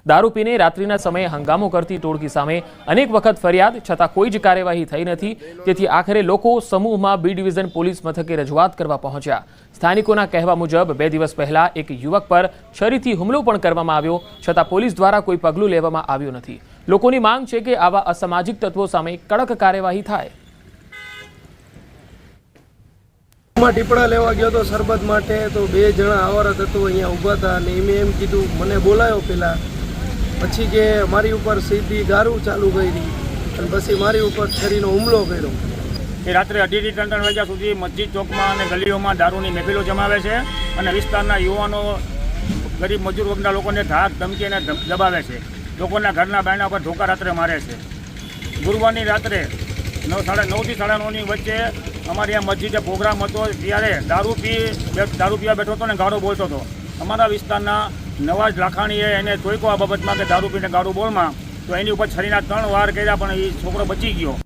દારૂ પીને રાત્રિના સમયે હંગામો કરતી ટોળકી સામે અનેક વખત ફરિયાદ છતાં કોઈ જ કાર્યવાહી થઈ નથી। તેથી આખરે લોકો સમૂહમાં બી ડિવિઝન પોલીસ મથકે રજૂઆત કરવા પહોંચ્યા। સ્થાનિકોના કહેવા મુજબ 2 દિવસ પહેલા એક યુવક પર છરીથી હુમલો પણ કરવામાં આવ્યો, છતાં પોલીસ દ્વારા કોઈ પગલું લેવામાં આવ્યું નથી। લોકોની માંગ છે કે આવા અસામાજિક તત્વો સામે કડક કાર્યવાહી થાય। ટીપડા લેવા ગયો તો શરબત માટે, તો 2 જણા આવારા તત્વો અહીંયા ઊભા હતા અને એમ કીધું, મને બોલાયો પહેલા, પછી કે મારી ઉપર સીધી ગારું ચાલુ કરી અને પછી મારી ઉપર છરીનો હુમલો કર્યો। એ રાત્રે 2:30-3 વાગ્યા સુધી મસ્જિદ ચોકમાં અને ગલીઓમાં દારૂની મહેફિલો જમાવે છે અને વિસ્તારના યુવાનો ગરીબ મજૂર વર્ગના લોકોને ધાક ધમકી અને દબાવે છે। લોકોના ઘરના બાયણા પર ધોકા રાત્રે મારે છે। ગુરુવારની રાત્રે 9:30 થી 9:30ની વચ્ચે અમારે અહીંયા મસ્જિદે પ્રોગ્રામ હતો, ત્યારે દારૂ પીવા બેઠો હતો ને ગાળો બોલતો હતો। અમારા વિસ્તારના નવાજ લાખાણીએ એને ટોયકો આ બાબતમાં કે દારૂ પીને ગાળો બોલમાં, તો એની ઉપર છરીના 3 વાર કર્યા, પણ એ છોકરો બચી ગયો।